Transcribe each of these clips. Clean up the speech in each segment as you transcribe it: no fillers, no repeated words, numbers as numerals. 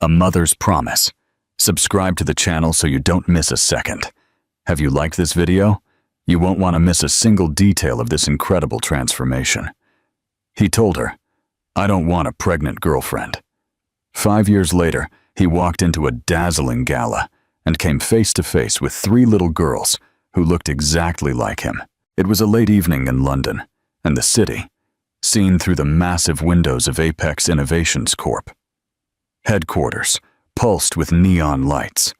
A Mother's Promise. Subscribe to the channel so you don't miss a second. Have you liked this video? You won't want to miss a single detail of this incredible transformation. He told her, "I don't want a pregnant girlfriend." 5 years later, he walked into a dazzling gala and came face to face with 3 little girls who looked exactly like him. It was a late evening in London, and the city, seen through the massive windows of Apex Innovations Corp. Headquarters pulsed with neon lights,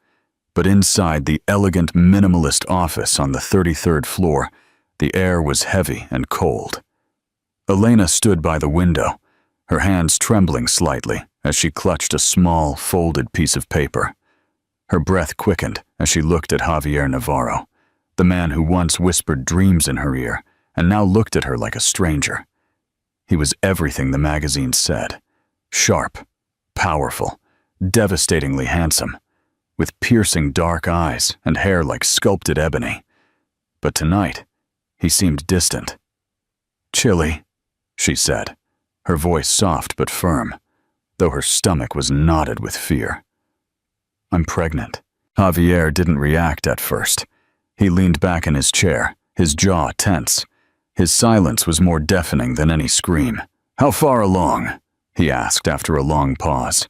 but inside the elegant minimalist office on the 33rd floor, the air was heavy and cold. Elena stood by the window, her hands trembling slightly as she clutched a small, folded piece of paper. Her breath quickened as she looked at Javier Navarro, the man who once whispered dreams in her ear and now looked at her like a stranger. He was everything the magazine said: sharp, powerful, devastatingly handsome, with piercing dark eyes and hair like sculpted ebony. But tonight, he seemed distant. "Chilly," she said, her voice soft but firm, though her stomach was knotted with fear. "I'm pregnant." Javier didn't react at first. He leaned back in his chair, his jaw tense. His silence was more deafening than any scream. "How far along?" he asked after a long pause.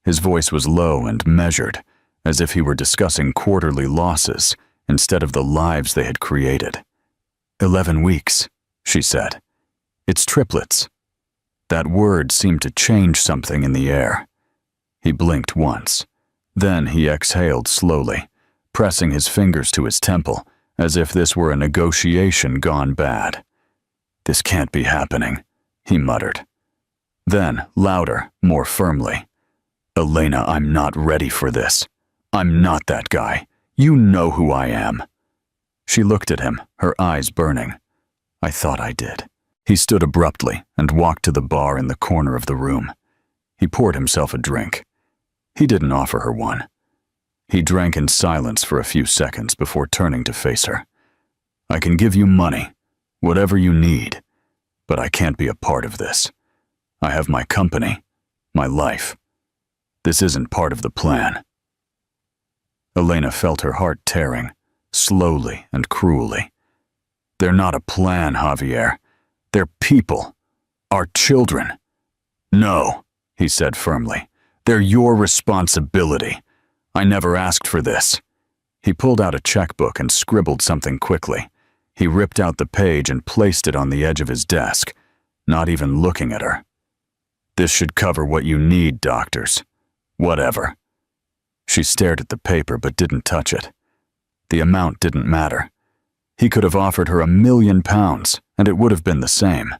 His voice was low and measured, as if he were discussing quarterly losses instead of the lives they had created. 11 weeks, she said. "It's triplets." That word seemed to change something in the air. He blinked once. Then he exhaled slowly, pressing his fingers to his temple, as if this were a negotiation gone bad. "This can't be happening," he muttered. Then, louder, more firmly, "Elena, I'm not ready for this. I'm not that guy. You know who I am." She looked at him, her eyes burning. "I thought I did." He stood abruptly and walked to the bar in the corner of the room. He poured himself a drink. He didn't offer her one. He drank in silence for a few seconds before turning to face her. "I can give you money, whatever you need, but I can't be a part of this. I have my company, my life. This isn't part of the plan." Elena felt her heart tearing, slowly and cruelly. "They're not a plan, Javier. They're people. Our children." "No," he said firmly. "They're your responsibility. I never asked for this." He pulled out a checkbook and scribbled something quickly. He ripped out the page and placed it on the edge of his desk, not even looking at her. "This should cover what you need, doctors. Whatever." She stared at the paper but didn't touch it. The amount didn't matter. He could have offered her £1 million, and it would have been the same.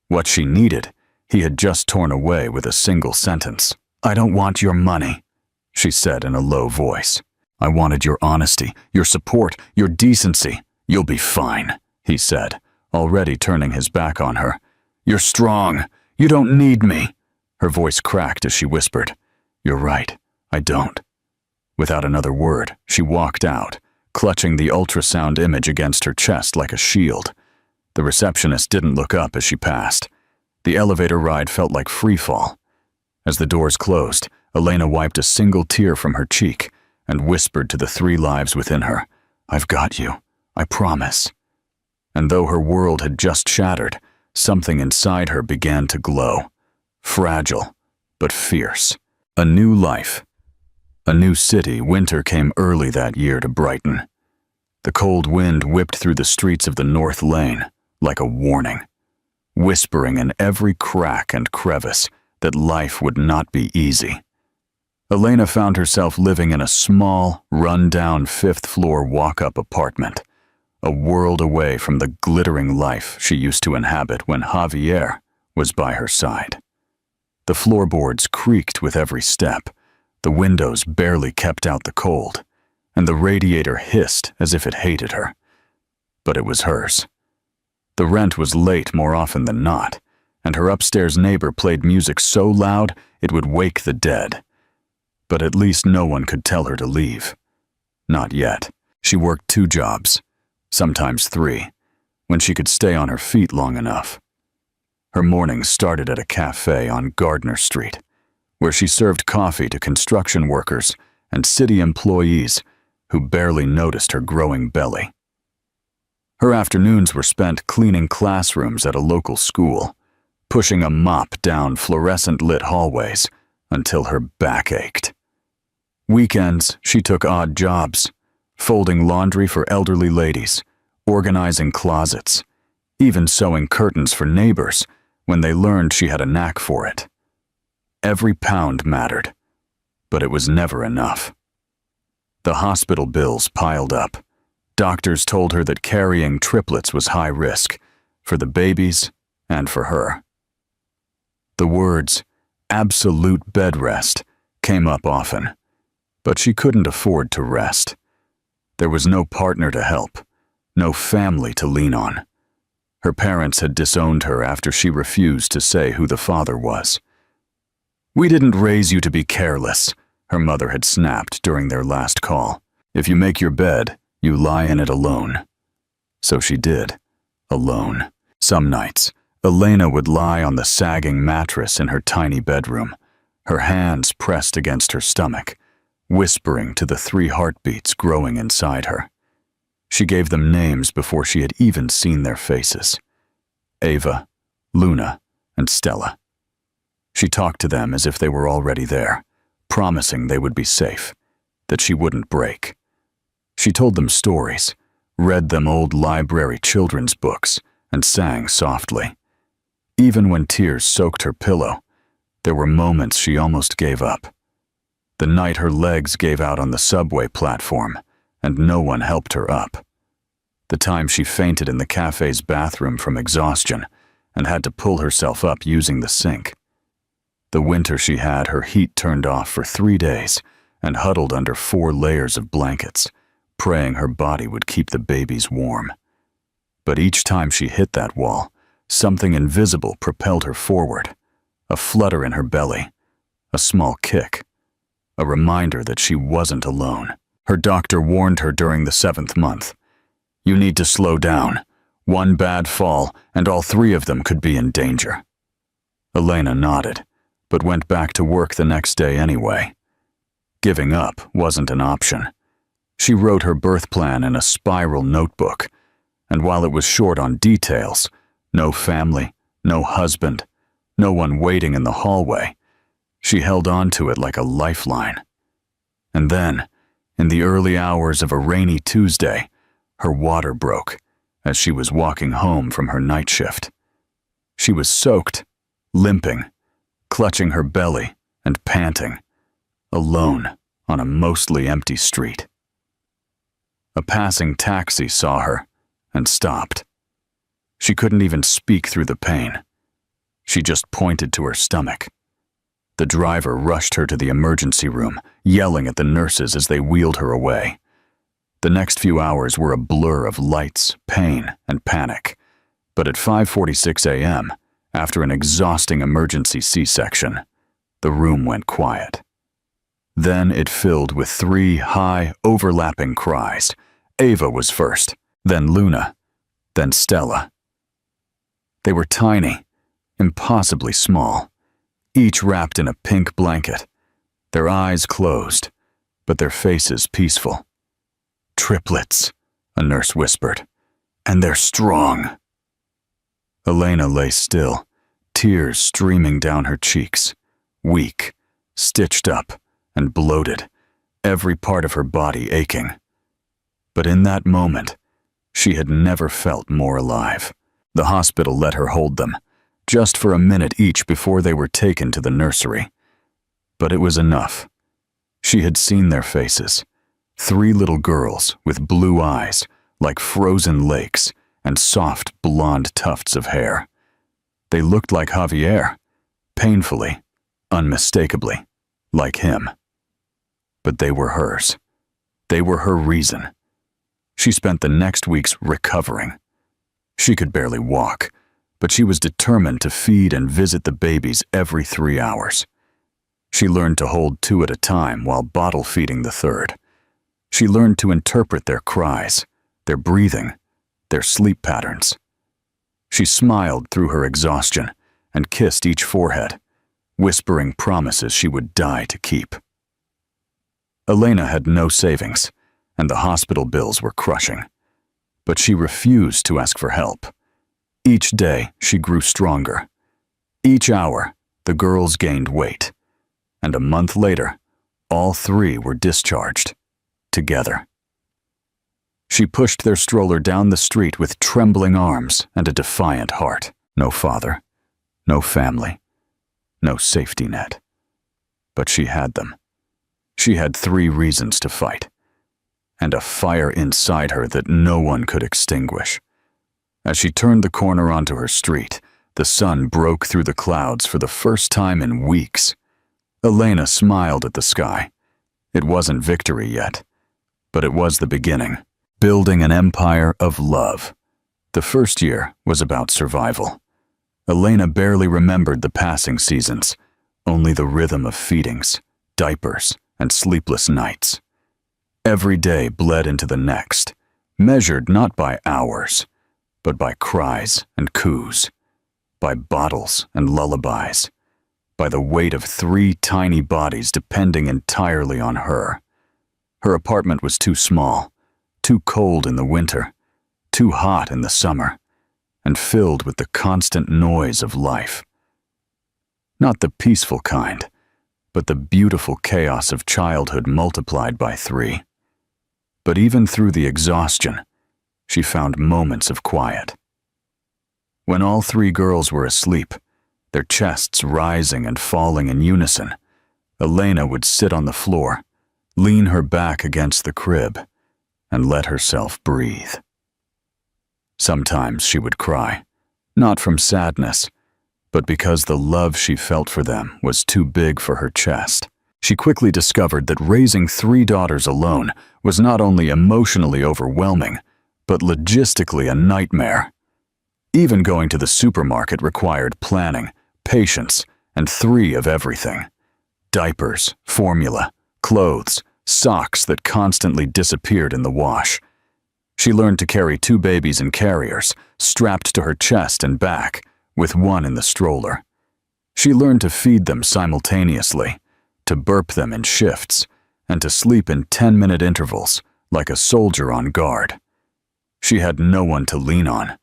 What she needed, he had just torn away with a single sentence. "I don't want your money," she said in a low voice. "I wanted your honesty, your support, your decency." "You'll be fine," he said, already turning his back on her. "You're strong. You don't need me." Her voice cracked as she whispered, "You're right, I don't." Without another word, she walked out, clutching the ultrasound image against her chest like a shield. The receptionist didn't look up as she passed. The elevator ride felt like freefall. As the doors closed, Elena wiped a single tear from her cheek and whispered to the 3 lives within her, "I've got you, I promise." And though her world had just shattered, something inside her began to glow. Fragile, but fierce. A new life. A new city. Winter came early that year to Brighton. The cold wind whipped through the streets of the North Lane like a warning, whispering in every crack and crevice that life would not be easy. Elena found herself living in a small, run-down 5th-floor walk-up apartment, a world away from the glittering life she used to inhabit when Javier was by her side. The floorboards creaked with every step, the windows barely kept out the cold, and the radiator hissed as if it hated her. But it was hers. The rent was late more often than not, and her upstairs neighbor played music so loud it would wake the dead. But at least no one could tell her to leave. Not yet. She worked 2 jobs, sometimes 3, when she could stay on her feet long enough. Her mornings started at a cafe on Gardner Street, where she served coffee to construction workers and city employees who barely noticed her growing belly. Her afternoons were spent cleaning classrooms at a local school, pushing a mop down fluorescent-lit hallways until her back ached. Weekends, she took odd jobs, folding laundry for elderly ladies, organizing closets, even sewing curtains for neighbors when they learned she had a knack for it. Every pound mattered, but it was never enough. The hospital bills piled up. Doctors told her that carrying triplets was high risk, for the babies and for her. The words, absolute bed rest, came up often, but she couldn't afford to rest. There was no partner to help, no family to lean on. Her parents had disowned her after she refused to say who the father was. "We didn't raise you to be careless," her mother had snapped during their last call. "If you make your bed, you lie in it alone." So she did, alone. Some nights, Elena would lie on the sagging mattress in her tiny bedroom, her hands pressed against her stomach, whispering to the 3 heartbeats growing inside her. She gave them names before she had even seen their faces. Ava, Luna, and Stella. She talked to them as if they were already there, promising they would be safe, that she wouldn't break. She told them stories, read them old library children's books, and sang softly. Even when tears soaked her pillow, there were moments she almost gave up. The night her legs gave out on the subway platform, and no one helped her up. The time she fainted in the cafe's bathroom from exhaustion and had to pull herself up using the sink. The winter she had her heat turned off for 3 days and huddled under 4 layers of blankets, praying her body would keep the babies warm. But each time she hit that wall, something invisible propelled her forward, a flutter in her belly, a small kick, a reminder that she wasn't alone. Her doctor warned her during the 7th month, "You need to slow down. One bad fall, and all 3 of them could be in danger." Elena nodded, but went back to work the next day anyway. Giving up wasn't an option. She wrote her birth plan in a spiral notebook, and while it was short on details, no family, no husband, no one waiting in the hallway, she held on to it like a lifeline. And then, in the early hours of a rainy Tuesday, her water broke as she was walking home from her night shift. She was soaked, limping, clutching her belly and panting, alone on a mostly empty street. A passing taxi saw her and stopped. She couldn't even speak through the pain. She just pointed to her stomach. The driver rushed her to the emergency room, yelling at the nurses as they wheeled her away. The next few hours were a blur of lights, pain, and panic. But at 5:46 a.m., after an exhausting emergency C-section, the room went quiet. Then it filled with 3 high, overlapping cries. Ava was first, then Luna, then Stella. They were tiny, impossibly small, each wrapped in a pink blanket, their eyes closed, but their faces peaceful. "Triplets," a nurse whispered, "and they're strong." Elena lay still, tears streaming down her cheeks, weak, stitched up, and bloated, every part of her body aching. But in that moment, she had never felt more alive. The hospital let her hold them, just for a minute each before they were taken to the nursery. But it was enough. She had seen their faces, 3 little girls with blue eyes like frozen lakes and soft blonde tufts of hair. They looked like Javier, painfully, unmistakably, like him. But they were hers. They were her reason. She spent the next weeks recovering. She could barely walk, but she was determined to feed and visit the babies every 3 hours. She learned to hold 2 at a time while bottle feeding the 3rd. She learned to interpret their cries, their breathing, their sleep patterns. She smiled through her exhaustion and kissed each forehead, whispering promises she would die to keep. Elena had no savings, and the hospital bills were crushing. But she refused to ask for help. Each day, she grew stronger. Each hour, the girls gained weight. And a month later, all three were discharged, together. She pushed their stroller down the street with trembling arms and a defiant heart. No father, no family, no safety net. But she had them. She had 3 reasons to fight, and a fire inside her that no one could extinguish. As she turned the corner onto her street, the sun broke through the clouds for the first time in weeks. Elena smiled at the sky. It wasn't victory yet, but it was the beginning. Building an empire of love. The first year was about survival. Elena barely remembered the passing seasons, only the rhythm of feedings, diapers, and sleepless nights. Every day bled into the next, measured not by hours, but by cries and coos, by bottles and lullabies, by the weight of 3 tiny bodies depending entirely on her. Her apartment was too small, too cold in the winter, too hot in the summer, and filled with the constant noise of life. Not the peaceful kind, but the beautiful chaos of childhood multiplied by 3. But even through the exhaustion, she found moments of quiet. When all 3 girls were asleep, their chests rising and falling in unison, Elena would sit on the floor, lean her back against the crib, and let herself breathe. Sometimes she would cry, not from sadness, but because the love she felt for them was too big for her chest. She quickly discovered that raising 3 daughters alone was not only emotionally overwhelming, but logistically a nightmare. Even going to the supermarket required planning, patience, and 3 of everything. Diapers, formula, clothes, socks that constantly disappeared in the wash. She learned to carry 2 babies in carriers, strapped to her chest and back, with 1 in the stroller. She learned to feed them simultaneously, to burp them in shifts, and to sleep in 10-minute intervals, like a soldier on guard. She had no one to lean on,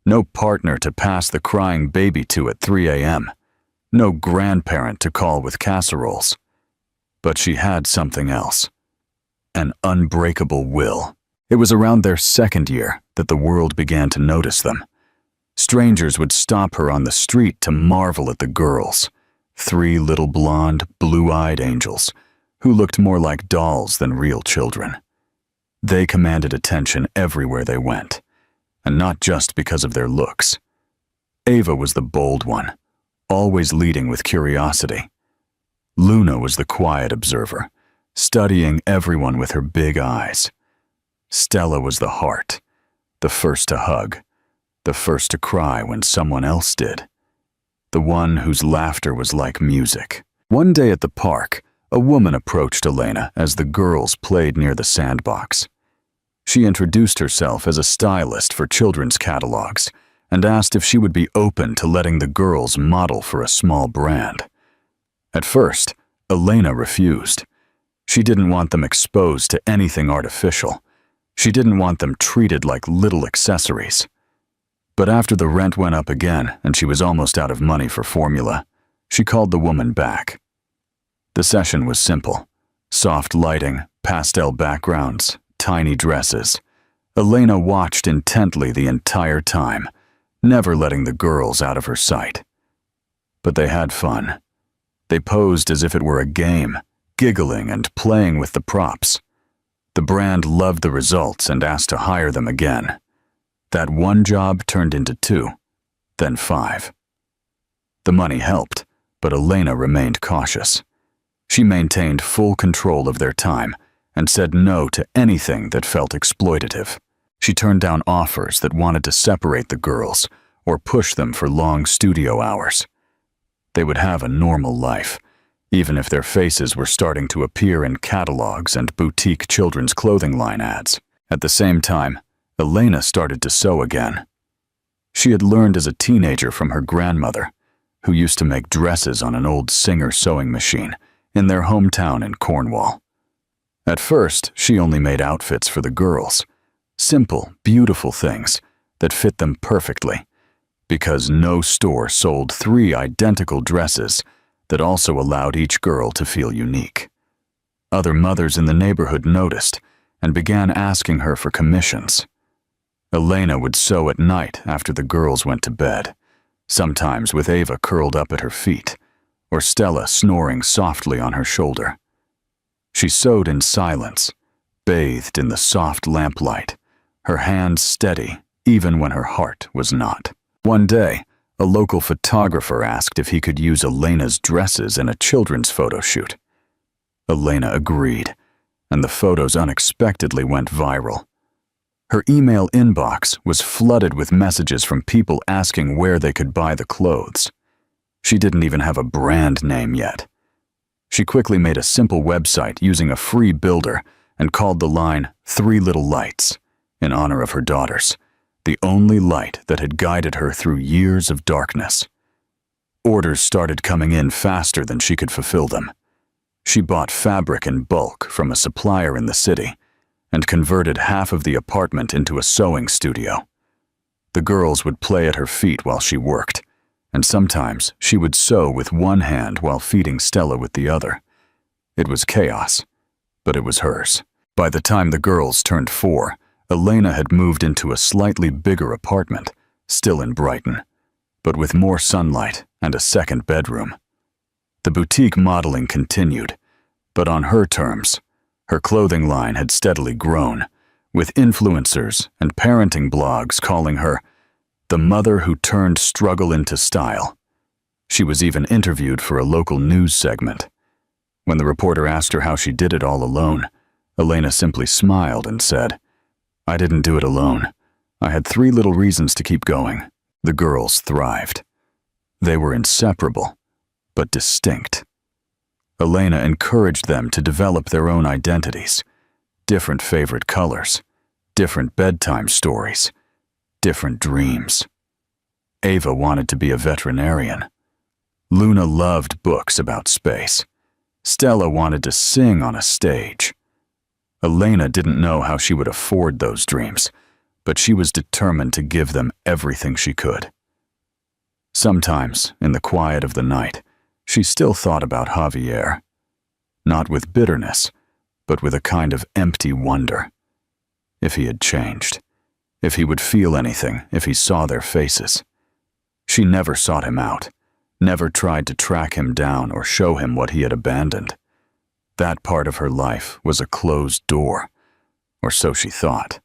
no partner to pass the crying baby to at 3 a.m., no grandparent to call with casseroles. But she had something else, an unbreakable will. It was around their 2nd year that the world began to notice them. Strangers would stop her on the street to marvel at the girls, 3 little blonde, blue-eyed angels, who looked more like dolls than real children. They commanded attention everywhere they went, and not just because of their looks. Ava was the bold one, always leading with curiosity. Luna was the quiet observer, studying everyone with her big eyes. Stella was the heart, the first to hug, the first to cry when someone else did, the one whose laughter was like music. One day at the park, a woman approached Elena as the girls played near the sandbox. She introduced herself as a stylist for children's catalogs and asked if she would be open to letting the girls model for a small brand. At first, Elena refused. She didn't want them exposed to anything artificial. She didn't want them treated like little accessories. But after the rent went up again and she was almost out of money for formula, she called the woman back. The session was simple. Soft lighting, pastel backgrounds, tiny dresses. Elena watched intently the entire time, never letting the girls out of her sight. But they had fun. They posed as if it were a game, giggling and playing with the props. The brand loved the results and asked to hire them again. That one job turned into 2, then 5. The money helped, but Elena remained cautious. She maintained full control of their time and said no to anything that felt exploitative. She turned down offers that wanted to separate the girls or push them for long studio hours. They would have a normal life, even if their faces were starting to appear in catalogs and boutique children's clothing line ads. At the same time, Elena started to sew again. She had learned as a teenager from her grandmother, who used to make dresses on an old Singer sewing machine in their hometown in Cornwall. At first, she only made outfits for the girls, simple, beautiful things that fit them perfectly, because no store sold 3 identical dresses that also allowed each girl to feel unique. Other mothers in the neighborhood noticed and began asking her for commissions. Elena would sew at night after the girls went to bed, sometimes with Ava curled up at her feet, or Stella snoring softly on her shoulder. She sewed in silence, bathed in the soft lamplight, her hands steady even when her heart was not. One day, a local photographer asked if he could use Elena's dresses in a children's photo shoot. Elena agreed, and the photos unexpectedly went viral. Her email inbox was flooded with messages from people asking where they could buy the clothes. She didn't even have a brand name yet. She quickly made a simple website using a free builder and called the line 3 Little Lights, in honor of her daughters, the only light that had guided her through years of darkness. Orders started coming in faster than she could fulfill them. She bought fabric in bulk from a supplier in the city and converted half of the apartment into a sewing studio. The girls would play at her feet while she worked, and sometimes she would sew with one hand while feeding Stella with the other. It was chaos, but it was hers. By the time the girls turned 4, Elena had moved into a slightly bigger apartment, still in Brighton, but with more sunlight and a second bedroom. The boutique modeling continued, but on her terms. Her clothing line had steadily grown, with influencers and parenting blogs calling her the mother who turned struggle into style. She was even interviewed for a local news segment. When the reporter asked her how she did it all alone, Elena simply smiled and said, "I didn't do it alone. I had 3 little reasons to keep going." The girls thrived. They were inseparable, but distinct. Elena encouraged them to develop their own identities, different favorite colors, different bedtime stories, different dreams. Ava wanted to be a veterinarian. Luna loved books about space. Stella wanted to sing on a stage. Elena didn't know how she would afford those dreams, but she was determined to give them everything she could. Sometimes, in the quiet of the night, she still thought about Javier, not with bitterness, but with a kind of empty wonder. If he had changed, if he would feel anything if he saw their faces. She never sought him out, never tried to track him down or show him what he had abandoned. That part of her life was a closed door, or so she thought.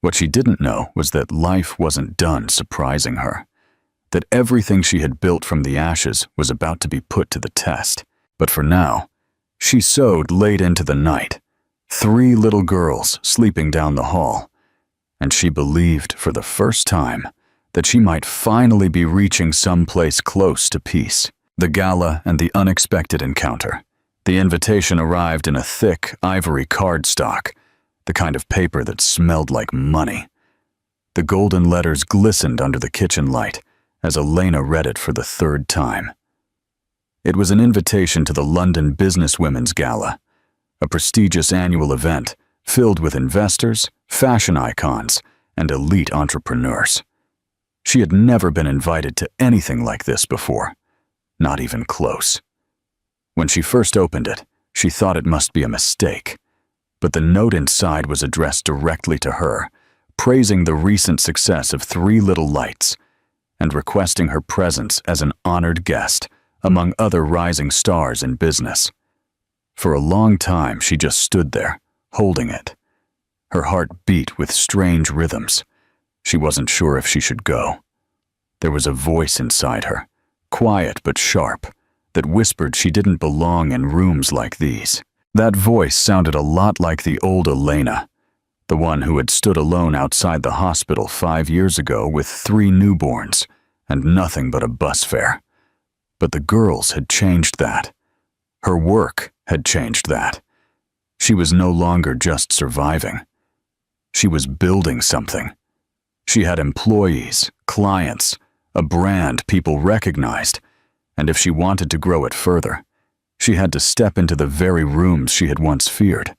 What she didn't know was that life wasn't done surprising her, that everything she had built from the ashes was about to be put to the test. But for now, she sewed late into the night, 3 little girls sleeping down the hall, and she believed for the first time that she might finally be reaching someplace close to peace. The gala and the unexpected encounter. The invitation arrived in a thick ivory cardstock, the kind of paper that smelled like money. The golden letters glistened under the kitchen light as Elena read it for the 3rd time. It was an invitation to the London Businesswomen's Gala, a prestigious annual event filled with investors, fashion icons, and elite entrepreneurs. She had never been invited to anything like this before, not even close. When she first opened it, she thought it must be a mistake, but the note inside was addressed directly to her, praising the recent success of 3 Little Lights and requesting her presence as an honored guest among other rising stars in business. For a long time, she just stood there, holding it. Her heart beat with strange rhythms. She wasn't sure if she should go. There was a voice inside her, quiet but sharp, that whispered she didn't belong in rooms like these. That voice sounded a lot like the old Elena, the one who had stood alone outside the hospital 5 years ago with 3 newborns and nothing but a bus fare. But the girls had changed that. Her work had changed that. She was no longer just surviving. She was building something. She had employees, clients, a brand people recognized, and if she wanted to grow it further, she had to step into the very rooms she had once feared.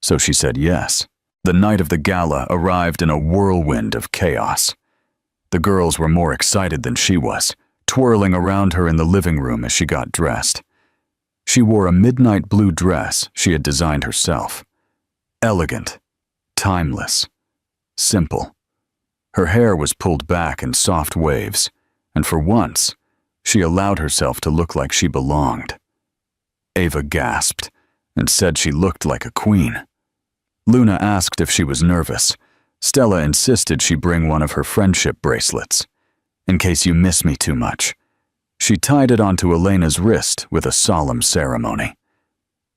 So she said yes. The night of the gala arrived in a whirlwind of chaos. The girls were more excited than she was, twirling around her in the living room as she got dressed. She wore a midnight blue dress she had designed herself. Elegant, timeless, simple. Her hair was pulled back in soft waves, and for once, she allowed herself to look like she belonged. Ava gasped and said she looked like a queen. Luna asked if she was nervous. Stella insisted she bring one of her friendship bracelets. In case you miss me too much. She tied it onto Elena's wrist with a solemn ceremony.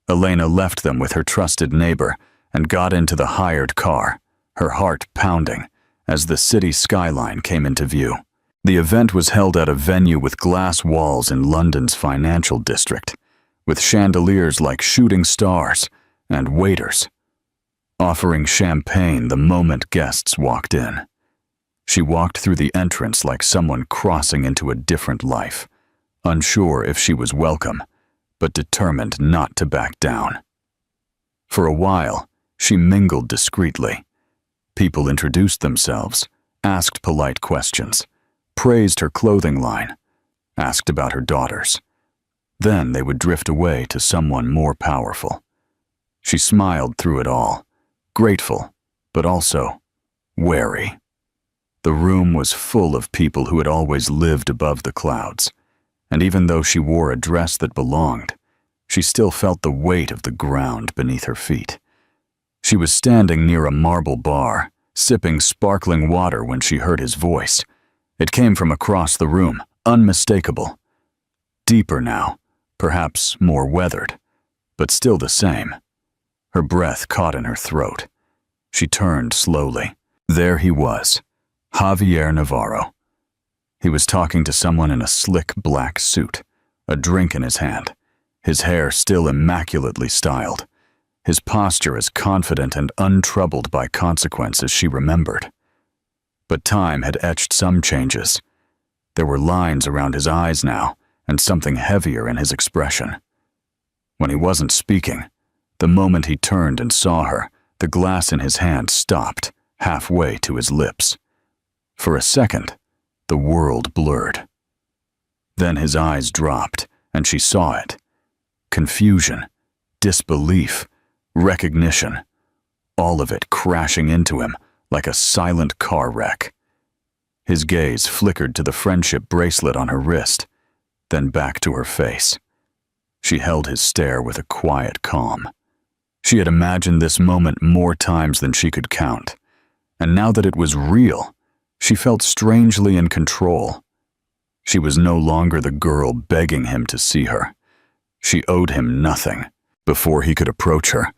Elena left them with her trusted neighbor and got into the hired car, her heart pounding, as the city skyline came into view. The event was held at a venue with glass walls in London's financial district, with chandeliers like shooting stars and waiters offering champagne the moment guests walked in. She walked through the entrance like someone crossing into a different life, unsure if she was welcome, but determined not to back down. For a while, she mingled discreetly. People introduced themselves, asked polite questions, praised her clothing line, asked about her daughters. Then they would drift away to someone more powerful. She smiled through it all, grateful, but also wary. The room was full of people who had always lived above the clouds, and even though she wore a dress that belonged, she still felt the weight of the ground beneath her feet. She was standing near a marble bar, sipping sparkling water when she heard his voice. It came from across the room, unmistakable. Deeper now, perhaps more weathered, but still the same. Her breath caught in her throat. She turned slowly. There he was, Javier Navarro. He was talking to someone in a slick black suit, a drink in his hand, his hair still immaculately styled, his posture as confident and untroubled by consequence as she remembered. But time had etched some changes. There were lines around his eyes now, and something heavier in his expression. When he wasn't speaking, the moment he turned and saw her, the glass in his hand stopped, halfway to his lips. For a second, the world blurred. Then his eyes dropped, and she saw it. Confusion, disbelief, recognition, all of it crashing into him like a silent car wreck. His gaze flickered to the friendship bracelet on her wrist, then back to her face. She held his stare with a quiet calm. She had imagined this moment more times than she could count, and now that it was real, she felt strangely in control. She was no longer the girl begging him to see her. She owed him nothing. Before he could approach her,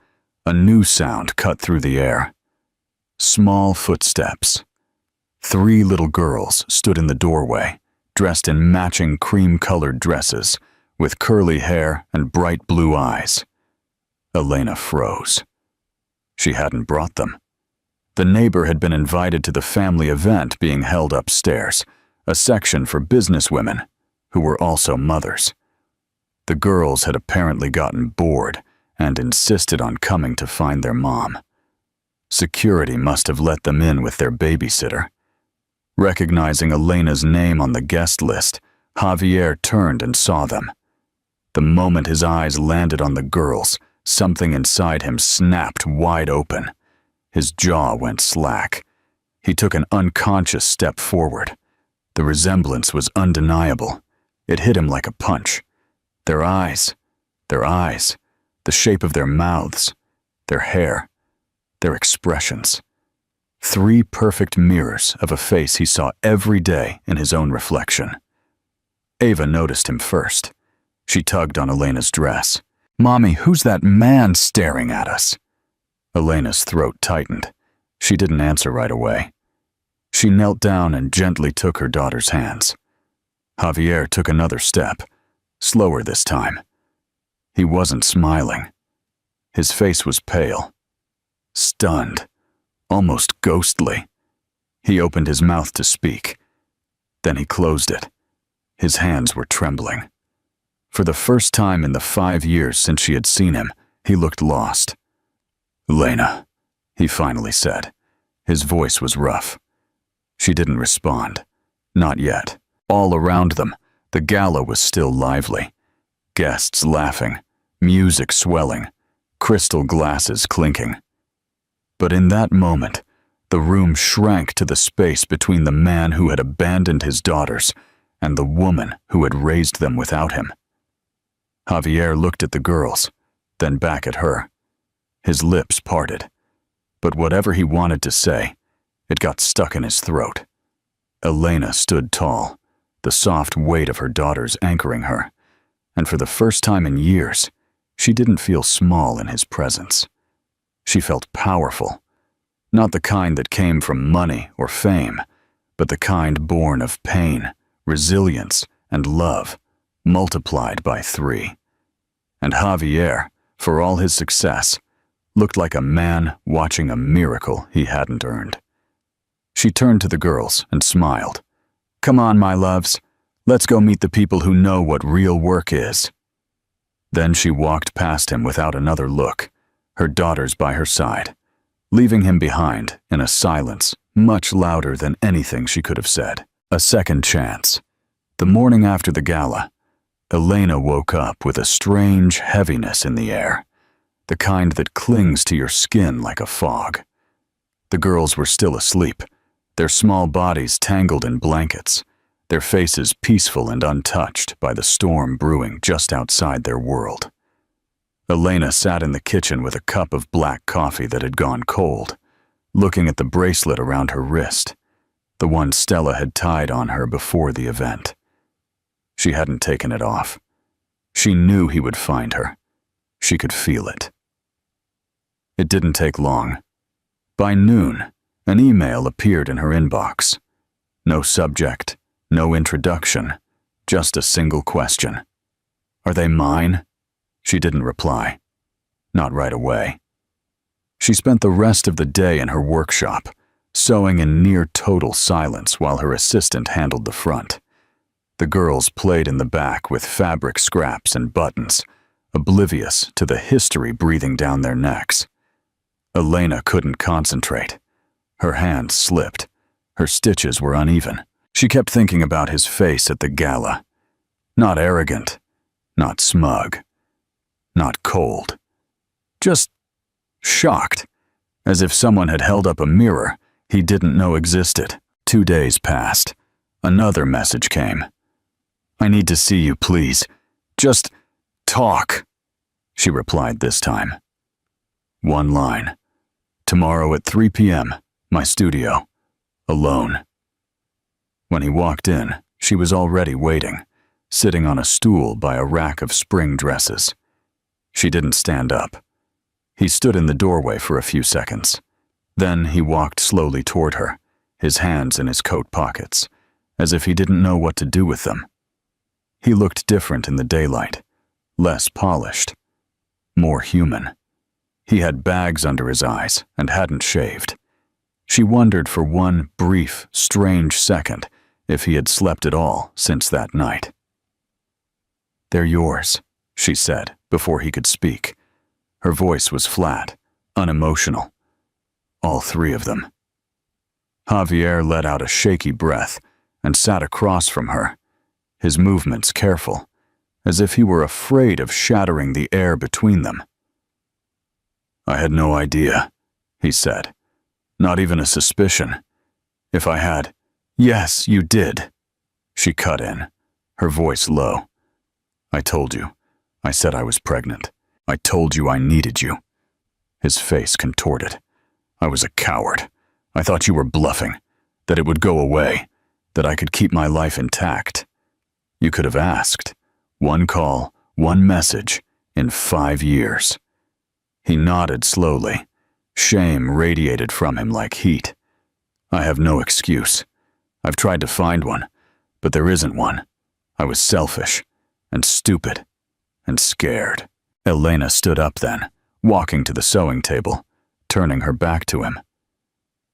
a new sound cut through the air. Small footsteps. 3 little girls stood in the doorway, dressed in matching cream-colored dresses, with curly hair and bright blue eyes. Elena froze. She hadn't brought them. The neighbor had been invited to the family event being held upstairs, a section for businesswomen, who were also mothers. The girls had apparently gotten bored and insisted on coming to find their mom. Security must have let them in with their babysitter. Recognizing Elena's name on the guest list, Javier turned and saw them. The moment his eyes landed on the girls, something inside him snapped wide open. His jaw went slack. He took an unconscious step forward. The resemblance was undeniable. It hit him like a punch. Their eyes, the shape of their mouths, their hair, their expressions. 3 perfect mirrors of a face he saw every day in his own reflection. Ava noticed him first. She tugged on Elena's dress. "Mommy, who's that man staring at us?" Elena's throat tightened. She didn't answer right away. She knelt down and gently took her daughter's hands. Javier took another step, slower this time. He wasn't smiling. His face was pale, stunned, almost ghostly. He opened his mouth to speak. Then he closed it. His hands were trembling. For the first time in the 5 years since she had seen him, he looked lost. "Elena," he finally said. His voice was rough. She didn't respond. Not yet. All around them, the gala was still lively. Guests laughing, music swelling, crystal glasses clinking. But in that moment, the room shrank to the space between the man who had abandoned his daughters and the woman who had raised them without him. Javier looked at the girls, then back at her. His lips parted, but whatever he wanted to say, it got stuck in his throat. Elena stood tall, the soft weight of her daughters anchoring her, and for the first time in years, she didn't feel small in his presence. She felt powerful, not the kind that came from money or fame, but the kind born of pain, resilience, and love, multiplied by 3. And Javier, for all his success, looked like a man watching a miracle he hadn't earned. She turned to the girls and smiled. "Come on, my loves. Let's go meet the people who know what real work is." Then she walked past him without another look, her daughters by her side, leaving him behind in a silence much louder than anything she could have said. A second chance. The morning after the gala, Elena woke up with a strange heaviness in the air, the kind that clings to your skin like a fog. The girls were still asleep, their small bodies tangled in blankets, their faces peaceful and untouched by the storm brewing just outside their world. Elena sat in the kitchen with a cup of black coffee that had gone cold, looking at the bracelet around her wrist, the one Stella had tied on her before the event. She hadn't taken it off. She knew he would find her. She could feel it. It didn't take long. By noon, an email appeared in her inbox. No subject, no introduction, just a single question. "Are they mine?" She didn't reply. Not right away. She spent the rest of the day in her workshop, sewing in near total silence while her assistant handled the front. The girls played in the back with fabric scraps and buttons, oblivious to the history breathing down their necks. Elena couldn't concentrate. Her hands slipped. Her stitches were uneven. She kept thinking about his face at the gala. Not arrogant, not smug, not cold. Just shocked, as if someone had held up a mirror he didn't know existed. 2 days passed. Another message came. "I need to see you, please. Just talk," she replied this time. One line. "Tomorrow at 3 p.m., my studio. Alone." When he walked in, she was already waiting, sitting on a stool by a rack of spring dresses. She didn't stand up. He stood in the doorway for a few seconds. Then he walked slowly toward her, his hands in his coat pockets, as if he didn't know what to do with them. He looked different in the daylight, less polished, more human. He had bags under his eyes and hadn't shaved. She wondered for one brief, strange second if he had slept at all since that night. "They're yours," she said before he could speak. Her voice was flat, unemotional. "All 3 of them." Javier let out a shaky breath and sat across from her, his movements careful, as if he were afraid of shattering the air between them. "I had no idea," he said. "Not even a suspicion. If I had—" "Yes, you did," she cut in, her voice low. "I told you. I said I was pregnant. I told you I needed you." His face contorted. "I was a coward. I thought you were bluffing, that it would go away, that I could keep my life intact. You could have asked. One call, one message, in 5 years." He nodded slowly. Shame radiated from him like heat. "I have no excuse. I've tried to find one, but there isn't one. I was selfish, and stupid, and scared." Elena stood up then, walking to the sewing table, turning her back to him.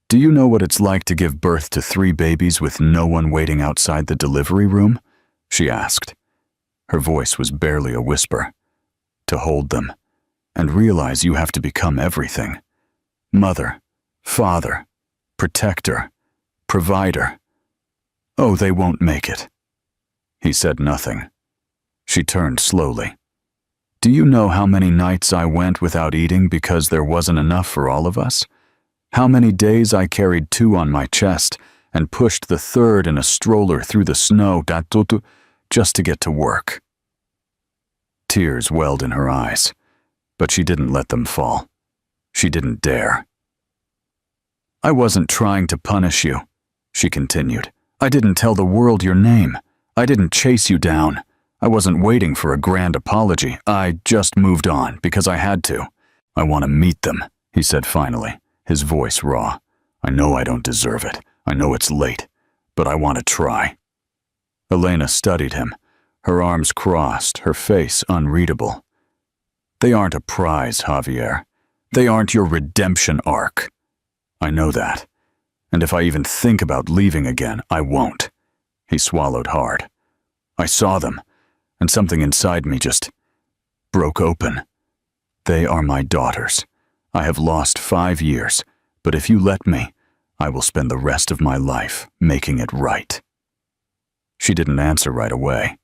"Do you know what it's like to give birth to 3 babies with no one waiting outside the delivery room? she asked. Her voice was barely a whisper. To hold them, and realize you have to become everything. Mother, father, protector, provider. Oh, they won't make it. He said nothing. She turned slowly. Do you know how many nights I went without eating because there wasn't enough for all of us? How many days I carried 2 on my chest and pushed the 3rd in a stroller through the snow just to get to work. Tears welled in her eyes, but she didn't let them fall. She didn't dare. I wasn't trying to punish you, she continued. I didn't tell the world your name. I didn't chase you down. I wasn't waiting for a grand apology. I just moved on because I had to. I want to meet them, he said finally, his voice raw. I know I don't deserve it. I know it's late, but I want to try. Elena studied him, her arms crossed, her face unreadable. They aren't a prize, Javier. They aren't your redemption arc. I know that. And if I even think about leaving again, I won't. He swallowed hard. I saw them, and something inside me just broke open. They are my daughters. I have lost 5 years, but if you let me, I will spend the rest of my life making it right. She didn't answer right away.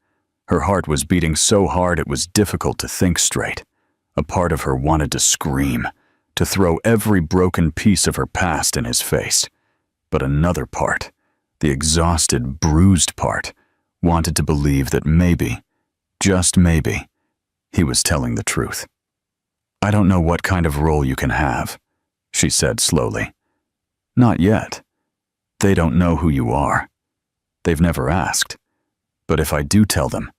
Her heart was beating so hard it was difficult to think straight. A part of her wanted to scream, to throw every broken piece of her past in his face. But another part, the exhausted, bruised part, wanted to believe that maybe, just maybe, he was telling the truth. I don't know what kind of role you can have, she said slowly. Not yet. They don't know who you are. They've never asked. But if I do tell them,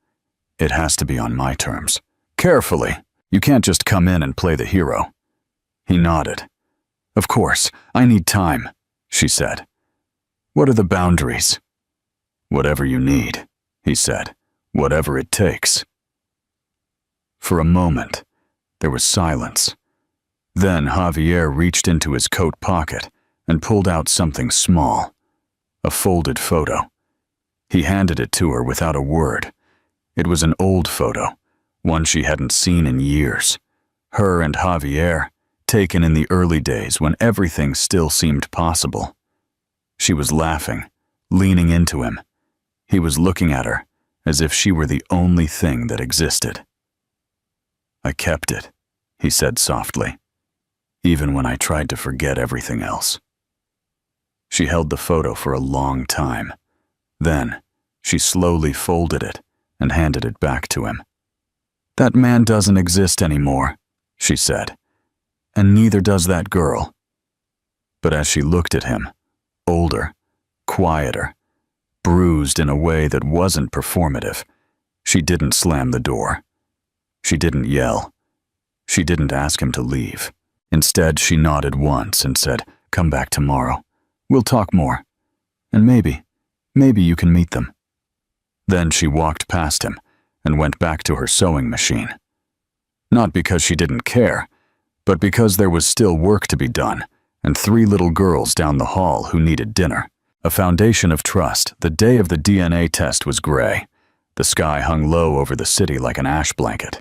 it has to be on my terms. Carefully. You can't just come in and play the hero. He nodded. Of course, I need time, she said. What are the boundaries? Whatever you need, he said. Whatever it takes. For a moment, there was silence. Then Javier reached into his coat pocket and pulled out something small, a folded photo. He handed it to her without a word. It was an old photo, one she hadn't seen in years. Her and Javier, taken in the early days when everything still seemed possible. She was laughing, leaning into him. He was looking at her as if she were the only thing that existed. I kept it, he said softly, even when I tried to forget everything else. She held the photo for a long time. Then, she slowly folded it and handed it back to him. That man doesn't exist anymore, she said, and neither does that girl. But as she looked at him, older, quieter, bruised in a way that wasn't performative, she didn't slam the door. She didn't yell. She didn't ask him to leave. Instead, she nodded once and said, "Come back tomorrow. We'll talk more. And maybe you can meet them." Then she walked past him and went back to her sewing machine. Not because she didn't care, but because there was still work to be done and 3 little girls down the hall who needed dinner. A foundation of trust. The day of the DNA test was gray. The sky hung low over the city like an ash blanket.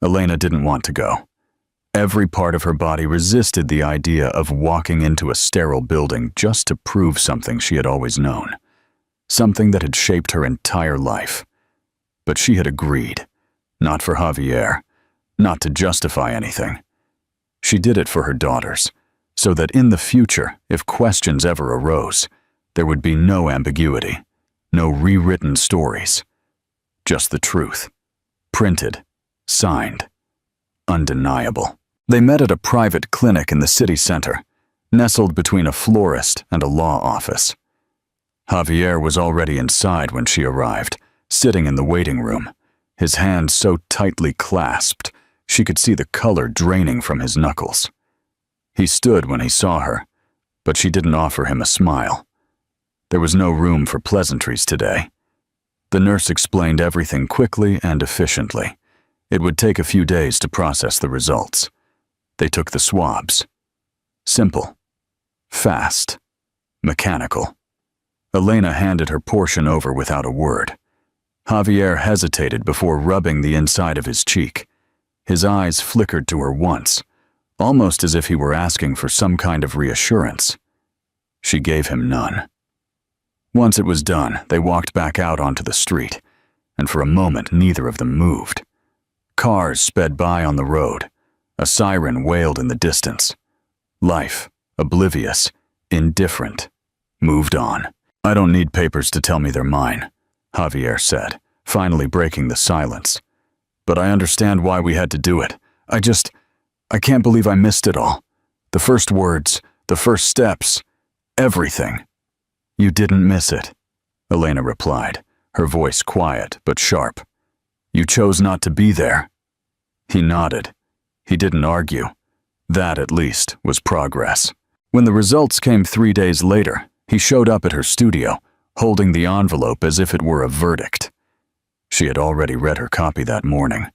Elena didn't want to go. Every part of her body resisted the idea of walking into a sterile building just to prove something she had always known. Something that had shaped her entire life. But she had agreed. Not for Javier. Not to justify anything. She did it for her daughters, so that in the future, if questions ever arose, there would be no ambiguity, no rewritten stories. Just the truth. Printed. Signed. Undeniable. They met at a private clinic in the city center, nestled between a florist and a law office. Javier was already inside when she arrived, sitting in the waiting room, his hands so tightly clasped she could see the color draining from his knuckles. He stood when he saw her, but she didn't offer him a smile. There was no room for pleasantries today. The nurse explained everything quickly and efficiently. It would take a few days to process the results. They took the swabs. Simple. Fast. Mechanical. Elena handed her portion over without a word. Javier hesitated before rubbing the inside of his cheek. His eyes flickered to her once, almost as if he were asking for some kind of reassurance. She gave him none. Once it was done, they walked back out onto the street, and for a moment neither of them moved. Cars sped by on the road. A siren wailed in the distance. Life, oblivious, indifferent, moved on. "I don't need papers to tell me they're mine," Javier said, finally breaking the silence. "But I understand why we had to do it. I can't believe I missed it all. The first words, the first steps, everything." "You didn't miss it," Elena replied, her voice quiet but sharp. "You chose not to be there." He nodded. He didn't argue. That, at least, was progress. When the results came 3 days later, he showed up at her studio, holding the envelope as if it were a verdict. She had already read her copy that morning.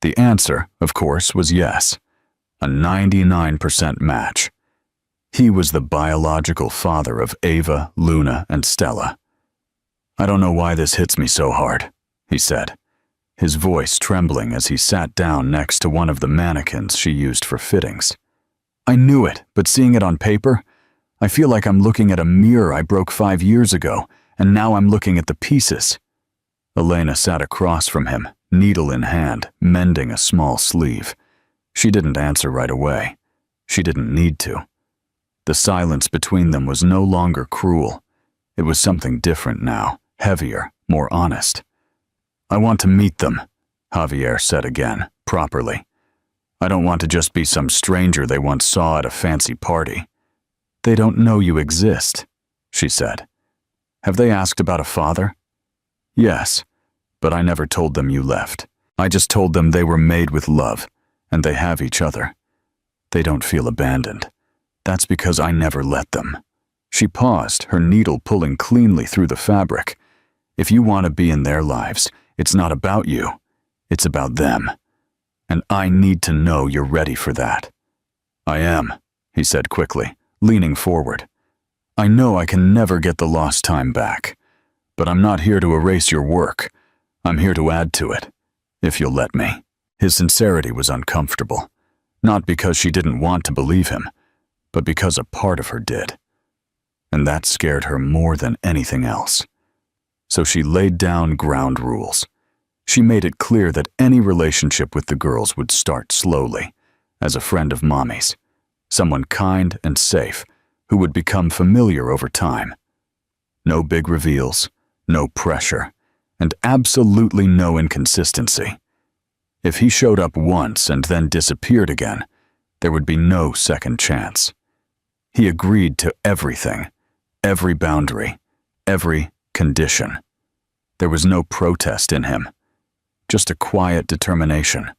The answer, of course, was yes. A 99% match. He was the biological father of Ava, Luna, and Stella. "I don't know why this hits me so hard," he said, his voice trembling as he sat down next to one of the mannequins she used for fittings. "I knew it, but seeing it on paper, I feel like I'm looking at a mirror I broke 5 years ago, and now I'm looking at the pieces." Elena sat across from him, needle in hand, mending a small sleeve. She didn't answer right away. She didn't need to. The silence between them was no longer cruel. It was something different now, heavier, more honest. "I want to meet them," Javier said again, properly. "I don't want to just be some stranger they once saw at a fancy party." "They don't know you exist," she said. "Have they asked about a father?" "Yes, but I never told them you left. I just told them they were made with love, and they have each other. They don't feel abandoned. That's because I never let them." She paused, her needle pulling cleanly through the fabric. "If you want to be in their lives, it's not about you. It's about them. And I need to know you're ready for that." "I am," he said quickly, leaning forward. "I know I can never get the lost time back, but I'm not here to erase your work. I'm here to add to it, if you'll let me." His sincerity was uncomfortable, not because she didn't want to believe him, but because a part of her did. And that scared her more than anything else. So she laid down ground rules. She made it clear that any relationship with the girls would start slowly, as a friend of Mommy's, someone kind and safe who would become familiar over time. No big reveals, no pressure, and absolutely no inconsistency. If he showed up once and then disappeared again, there would be no second chance. He agreed to everything, every boundary, every condition. There was no protest in him, just a quiet determination,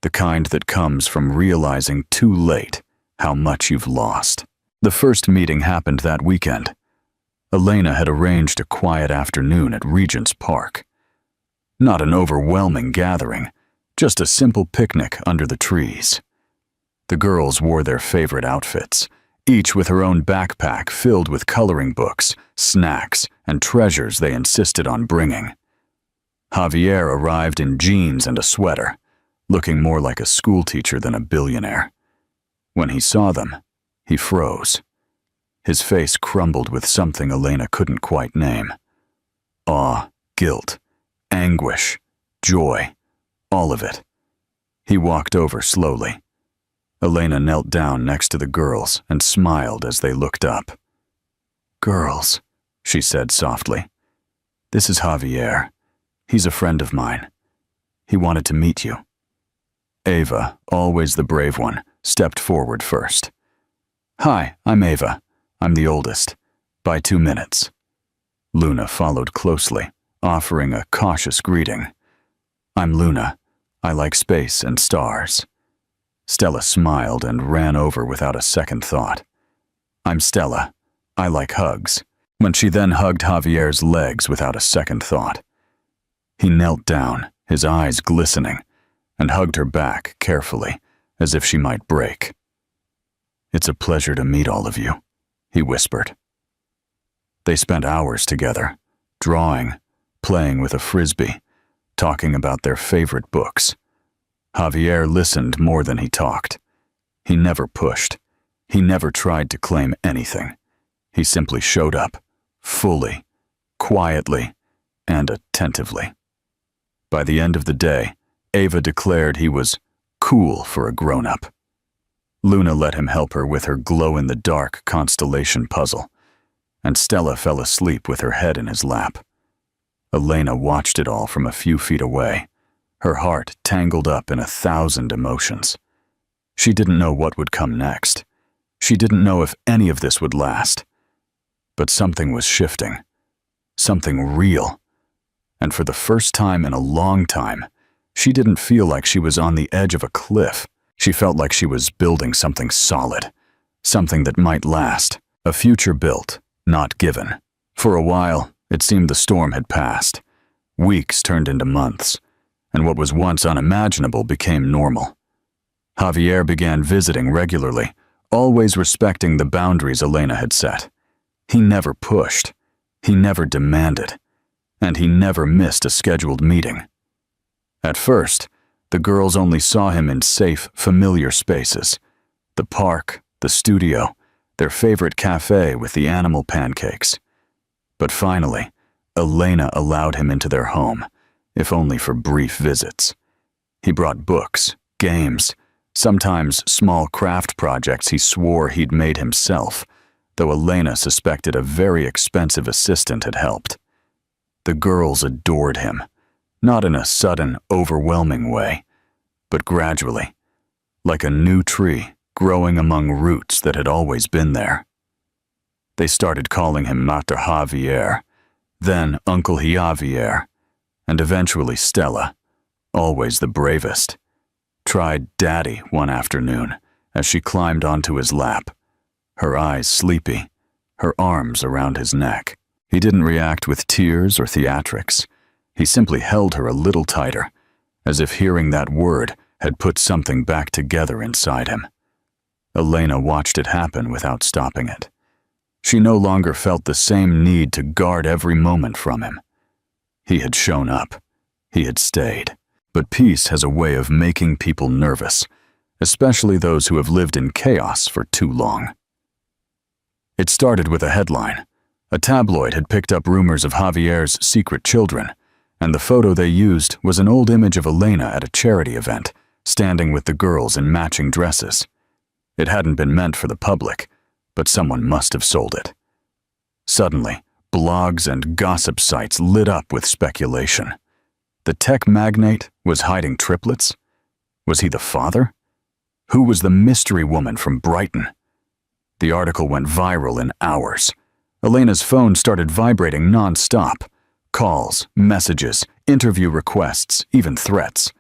the kind that comes from realizing too late how much you've lost. The first meeting happened that weekend. Elena had arranged a quiet afternoon at Regent's Park. Not an overwhelming gathering, just a simple picnic under the trees. The girls wore their favorite outfits, each with her own backpack filled with coloring books, snacks, and treasures they insisted on bringing. Javier arrived in jeans and a sweater, looking more like a schoolteacher than a billionaire. When he saw them, he froze. His face crumbled with something Elena couldn't quite name. Awe, guilt, anguish, joy, all of it. He walked over slowly. Elena knelt down next to the girls and smiled as they looked up. "Girls," she said softly. "This is Javier. He's a friend of mine. He wanted to meet you." Ava, always the brave one, stepped forward first. "Hi, I'm Ava. I'm the oldest, by 2 minutes." Luna followed closely, offering a cautious greeting. "I'm Luna. I like space and stars." Stella smiled and ran over without a second thought. "I'm Stella. I like hugs," when she then hugged Javier's legs without a second thought. He knelt down, his eyes glistening, and hugged her back carefully, as if she might break. "It's a pleasure to meet all of you," he whispered. They spent hours together, drawing, playing with a frisbee, talking about their favorite books. Javier listened more than he talked. He never pushed. He never tried to claim anything. He simply showed up, fully, quietly, and attentively. By the end of the day, Ava declared he was cool for a grown-up. Luna let him help her with her glow-in-the-dark constellation puzzle, and Stella fell asleep with her head in his lap. Elena watched it all from a few feet away, her heart tangled up in 1,000 emotions. She didn't know what would come next. She didn't know if any of this would last. But something was shifting. Something real. And for the first time in a long time, she didn't feel like she was on the edge of a cliff. She felt like she was building something solid, something that might last, a future built, not given. For a while, it seemed the storm had passed. Weeks turned into months, and what was once unimaginable became normal. Javier began visiting regularly, always respecting the boundaries Elena had set. He never pushed, he never demanded, and he never missed a scheduled meeting. At first, the girls only saw him in safe, familiar spaces. The park, the studio, their favorite cafe with the animal pancakes. But finally, Elena allowed him into their home, if only for brief visits. He brought books, games, sometimes small craft projects he swore he'd made himself, though Elena suspected a very expensive assistant had helped. The girls adored him, not in a sudden, overwhelming way, but gradually, like a new tree growing among roots that had always been there. They started calling him Mater Javier, then Uncle Javier, and eventually Stella, always the bravest, tried Daddy one afternoon as she climbed onto his lap, her eyes sleepy, her arms around his neck. He didn't react with tears or theatrics. He simply held her a little tighter, as if hearing that word had put something back together inside him. Elena watched it happen without stopping it. She no longer felt the same need to guard every moment from him. He had shown up. He had stayed. But peace has a way of making people nervous, especially those who have lived in chaos for too long. It started with a headline. A tabloid had picked up rumors of Javier's secret children, and the photo they used was an old image of Elena at a charity event, standing with the girls in matching dresses. It hadn't been meant for the public, but someone must have sold it. Suddenly, blogs and gossip sites lit up with speculation. The tech magnate was hiding triplets? Was he the father? Who was the mystery woman from Brighton? The article went viral in hours. Elena's phone started vibrating non-stop. Calls, messages, interview requests, even threats.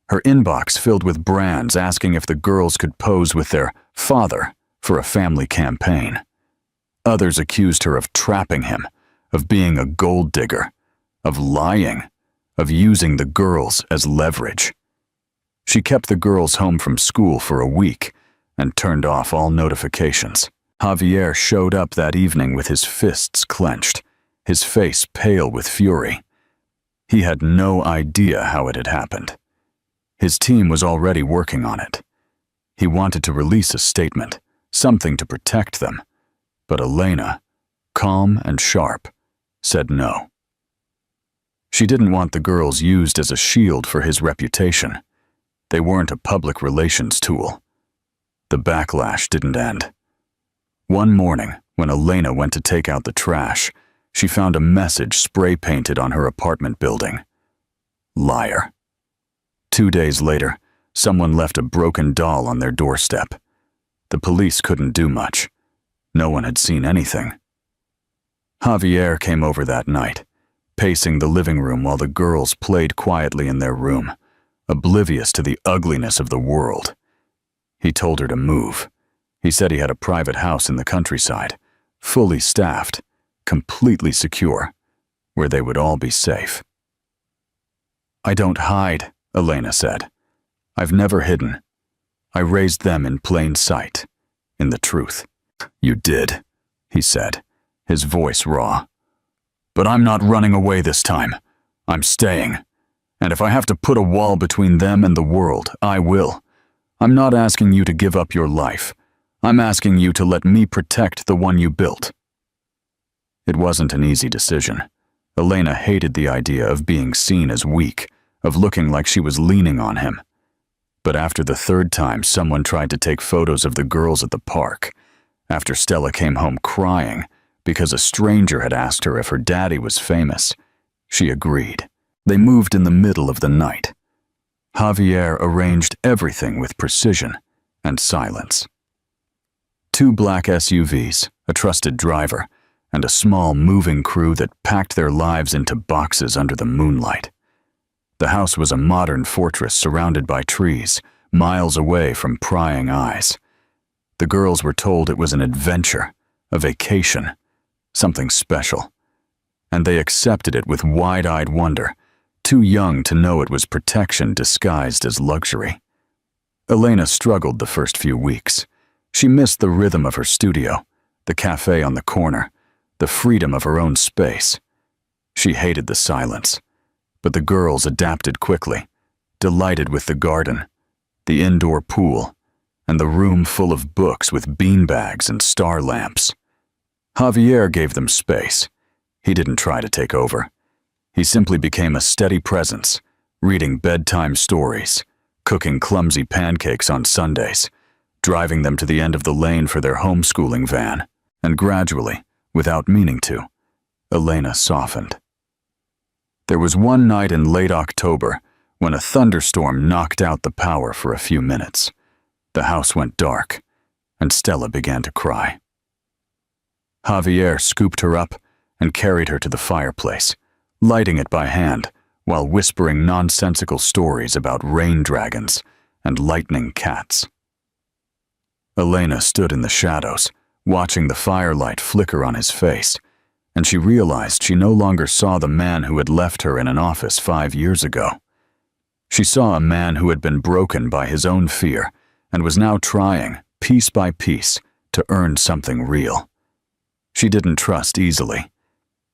Her inbox filled with brands asking if the girls could pose with their father for a family campaign. Others accused her of trapping him, of being a gold digger, of lying, of using the girls as leverage. She kept the girls home from school for a week and turned off all notifications. Javier showed up that evening with his fists clenched, his face pale with fury. He had no idea how it had happened. His team was already working on it. He wanted to release a statement, something to protect them, but Elena, calm and sharp, said no. She didn't want the girls used as a shield for his reputation. They weren't a public relations tool. The backlash didn't end. One morning, when Elena went to take out the trash, she found a message spray-painted on her apartment building. Liar. 2 days later, someone left a broken doll on their doorstep. The police couldn't do much. No one had seen anything. Javier came over that night, pacing the living room while the girls played quietly in their room, oblivious to the ugliness of the world. He told her to move. He said he had a private house in the countryside, fully staffed, completely secure, where they would all be safe. "I don't hide," Elena said. "I've never hidden. I raised them in plain sight, in the truth." "You did," he said, his voice raw. "But I'm not running away this time. I'm staying. And if I have to put a wall between them and the world, I will. I'm not asking you to give up your life. I'm asking you to let me protect the one you built." It wasn't an easy decision. Elena hated the idea of being seen as weak, of looking like she was leaning on him. But after the third time someone tried to take photos of the girls at the park, after Stella came home crying because a stranger had asked her if her daddy was famous, she agreed. They moved in the middle of the night. Javier arranged everything with precision and silence. 2 black SUVs, a trusted driver, and a small moving crew that packed their lives into boxes under the moonlight. The house was a modern fortress surrounded by trees, miles away from prying eyes. The girls were told it was an adventure, a vacation, something special. And they accepted it with wide-eyed wonder, too young to know it was protection disguised as luxury. Elena struggled the first few weeks. She missed the rhythm of her studio, the cafe on the corner, the freedom of her own space. She hated the silence, but the girls adapted quickly, delighted with the garden, the indoor pool, and the room full of books with beanbags and star lamps. Javier gave them space. He didn't try to take over. He simply became a steady presence, reading bedtime stories, cooking clumsy pancakes on Sundays, driving them to the end of the lane for their homeschooling van, and gradually, without meaning to, Elena softened. There was one night in late October when a thunderstorm knocked out the power for a few minutes. The house went dark, and Stella began to cry. Javier scooped her up and carried her to the fireplace, lighting it by hand while whispering nonsensical stories about rain dragons and lightning cats. Elena stood in the shadows, watching the firelight flicker on his face, and she realized she no longer saw the man who had left her in an office 5 years ago. She saw a man who had been broken by his own fear and was now trying, piece by piece, to earn something real. She didn't trust easily.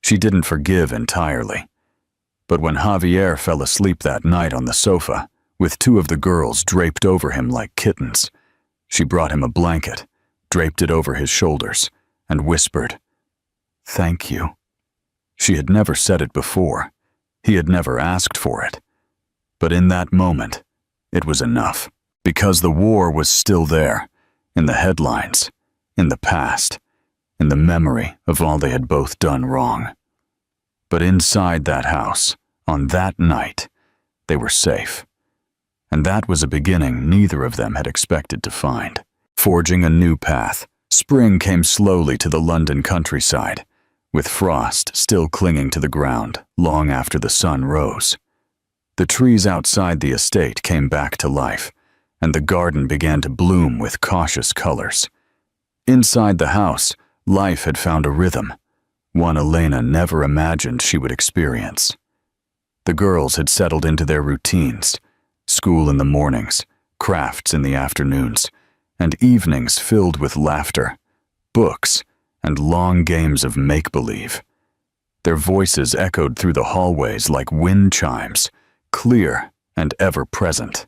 She didn't forgive entirely. But when Javier fell asleep that night on the sofa, with 2 of the girls draped over him like kittens, she brought him a blanket, draped it over his shoulders, and whispered, "Thank you." She had never said it before. He had never asked for it. But in that moment, it was enough. Because the war was still there, in the headlines, in the past, in the memory of all they had both done wrong. But inside that house, on that night, they were safe. And that was a beginning neither of them had expected to find. Forging a new path, spring came slowly to the London countryside, with frost still clinging to the ground long after the sun rose. The trees outside the estate came back to life, and the garden began to bloom with cautious colors. Inside the house, life had found a rhythm, one Elena never imagined she would experience. The girls had settled into their routines, school in the mornings, crafts in the afternoons, and evenings filled with laughter, books, and long games of make-believe. Their voices echoed through the hallways like wind chimes, clear and ever-present.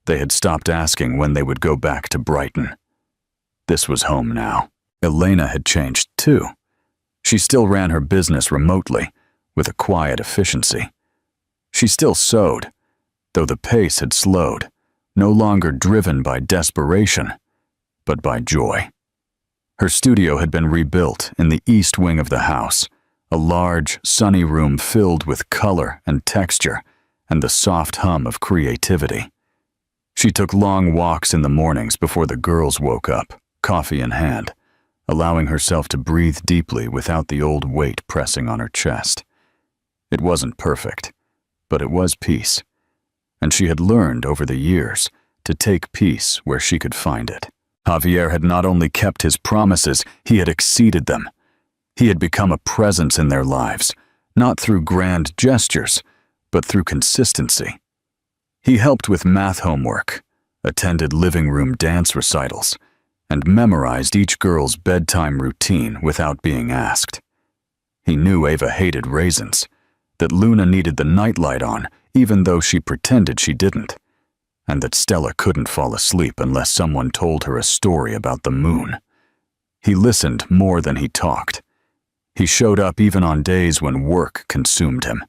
They had stopped asking when they would go back to Brighton. This was home now. Elena had changed too. She still ran her business remotely, with a quiet efficiency. She still sewed, though the pace had slowed, no longer driven by desperation, but by joy. Her studio had been rebuilt in the east wing of the house, a large, sunny room filled with color and texture and the soft hum of creativity. She took long walks in the mornings before the girls woke up, coffee in hand, allowing herself to breathe deeply without the old weight pressing on her chest. It wasn't perfect, but it was peace, and she had learned over the years to take peace where she could find it. Javier had not only kept his promises, he had exceeded them. He had become a presence in their lives, not through grand gestures, but through consistency. He helped with math homework, attended living room dance recitals, and memorized each girl's bedtime routine without being asked. He knew Ava hated raisins, that Luna needed the nightlight on even though she pretended she didn't, and that Stella couldn't fall asleep unless someone told her a story about the moon. He listened more than he talked. He showed up even on days when work consumed him.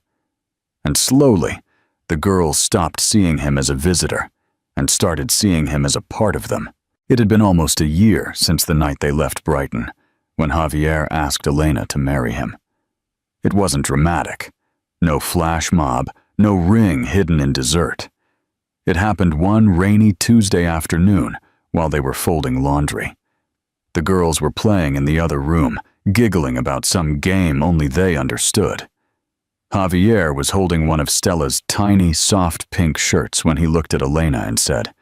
And slowly, the girls stopped seeing him as a visitor and started seeing him as a part of them. It had been almost a year since the night they left Brighton, when Javier asked Elena to marry him. It wasn't dramatic. No flash mob, no ring hidden in dessert. It happened one rainy Tuesday afternoon while they were folding laundry. The girls were playing in the other room, giggling about some game only they understood. Javier was holding one of Stella's tiny, soft pink shirts when he looked at Elena and said,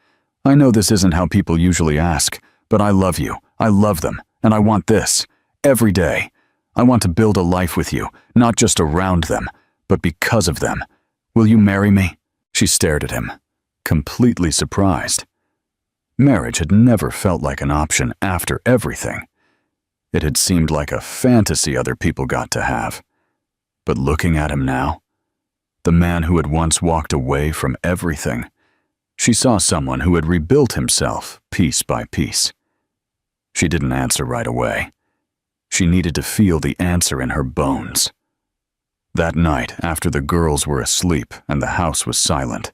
"I know this isn't how people usually ask, but I love you, I love them, and I want this, every day. I want to build a life with you, not just around them, but because of them. Will you marry me?" She stared at him, completely surprised. Marriage had never felt like an option after everything. It had seemed like a fantasy other people got to have. But looking at him now, the man who had once walked away from everything, she saw someone who had rebuilt himself piece by piece. She didn't answer right away. She needed to feel the answer in her bones. That night, after the girls were asleep and the house was silent,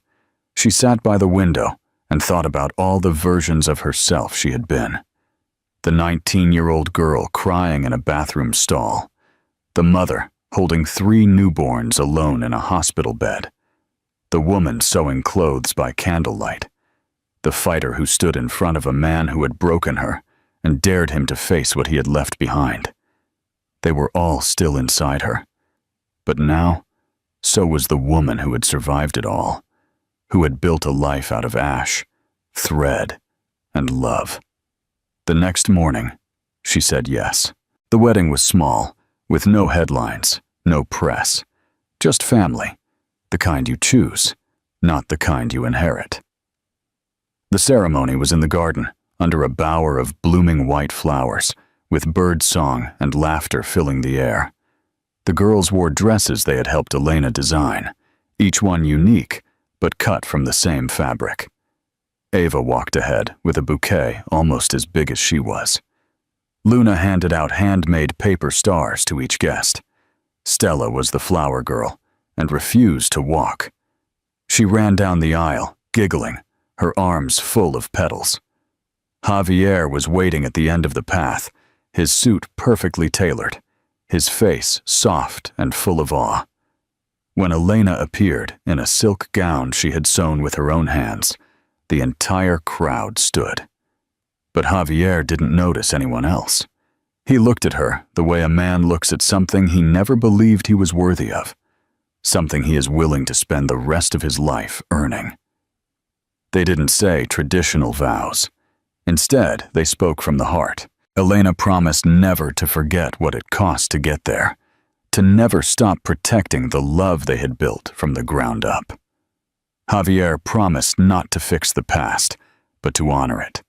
she sat by the window and thought about all the versions of herself she had been. The 19-year-old girl crying in a bathroom stall, the mother holding 3 newborns alone in a hospital bed, the woman sewing clothes by candlelight, the fighter who stood in front of a man who had broken her and dared him to face what he had left behind. They were all still inside her. But now, so was the woman who had survived it all, who had built a life out of ash, thread, and love. The next morning, she said yes. The wedding was small, with no headlines, no press, just family, the kind you choose, not the kind you inherit. The ceremony was in the garden, under a bower of blooming white flowers, with bird song and laughter filling the air. The girls wore dresses they had helped Elena design, each one unique, but cut from the same fabric. Ava walked ahead with a bouquet almost as big as she was. Luna handed out handmade paper stars to each guest. Stella was the flower girl and refused to walk. She ran down the aisle, giggling, her arms full of petals. Javier was waiting at the end of the path, his suit perfectly tailored, his face soft and full of awe. When Elena appeared in a silk gown she had sewn with her own hands, the entire crowd stood. But Javier didn't notice anyone else. He looked at her the way a man looks at something he never believed he was worthy of, something he is willing to spend the rest of his life earning. They didn't say traditional vows. Instead, they spoke from the heart. Elena promised never to forget what it cost to get there, to never stop protecting the love they had built from the ground up. Javier promised not to fix the past, but to honor it,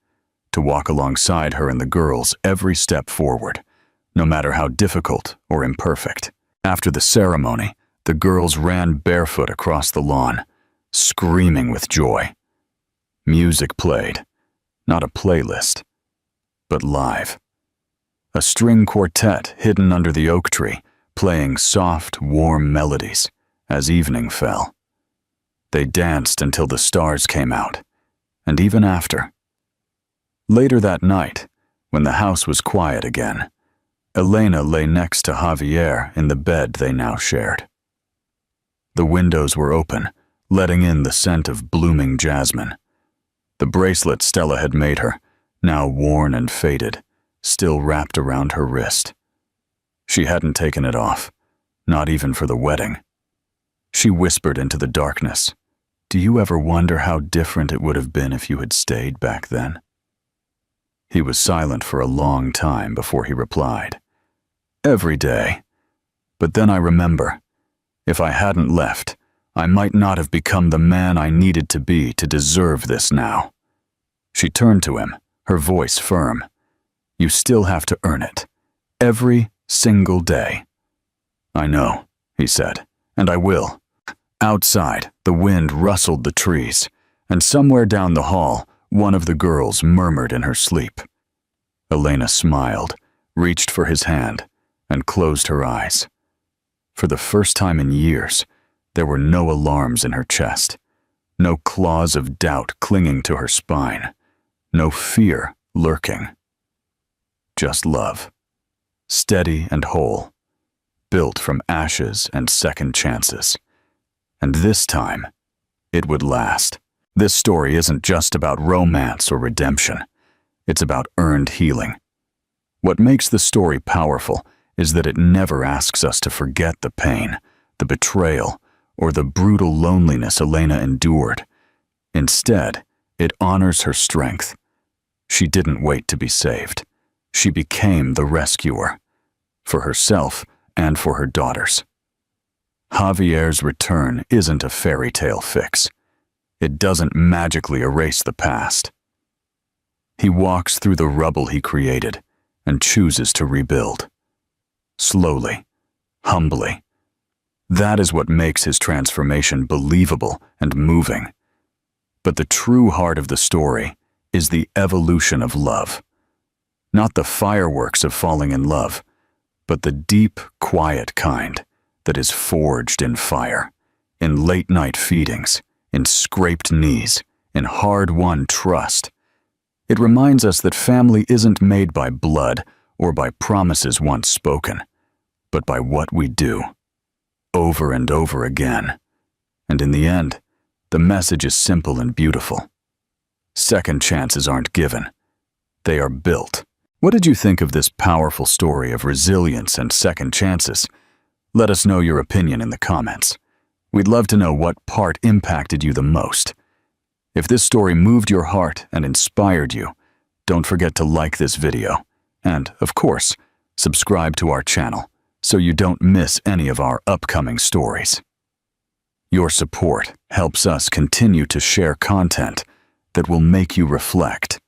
to walk alongside her and the girls every step forward, no matter how difficult or imperfect. After the ceremony, the girls ran barefoot across the lawn, screaming with joy. Music played, not a playlist, but live. A string quartet hidden under the oak tree, playing soft, warm melodies as evening fell. They danced until the stars came out, and even after. Later that night, when the house was quiet again, Elena lay next to Javier in the bed they now shared. The windows were open, letting in the scent of blooming jasmine. The bracelet Stella had made her, now worn and faded, still wrapped around her wrist. She hadn't taken it off, not even for the wedding. She whispered into the darkness, "Do you ever wonder how different it would have been if you had stayed back then?" He was silent for a long time before he replied, "Every day. But then I remember, if I hadn't left, I might not have become the man I needed to be to deserve this now." She turned to him, her voice firm. "You still have to earn it. Every single day." "I know," he said, and I will. Outside, the wind rustled the trees, and somewhere down the hall, one of the girls murmured in her sleep. Elena smiled, reached for his hand, and closed her eyes. For the first time in years, there were no alarms in her chest, no claws of doubt clinging to her spine, no fear lurking. Just love, steady and whole, built from ashes and second chances. And this time, it would last. This story isn't just about romance or redemption. It's about earned healing. What makes the story powerful is that it never asks us to forget the pain, the betrayal, or the brutal loneliness Elena endured. Instead, it honors her strength. She didn't wait to be saved. She became the rescuer, for herself and for her daughters. Javier's return isn't a fairy tale fix. It doesn't magically erase the past. He walks through the rubble he created and chooses to rebuild. Slowly, humbly. That is what makes his transformation believable and moving. But the true heart of the story is the evolution of love. Not the fireworks of falling in love, but the deep, quiet kind that is forged in fire, in late-night feedings, in scraped knees, in hard-won trust. It reminds us that family isn't made by blood or by promises once spoken, but by what we do, over and over again. And in the end, the message is simple and beautiful. Second chances aren't given. They are built. What did you think of this powerful story of resilience and second chances? Let us know your opinion in the comments. We'd love to know what part impacted you the most. If this story moved your heart and inspired you, don't forget to like this video. And, of course, subscribe to our channel so you don't miss any of our upcoming stories. Your support helps us continue to share content that will make you reflect.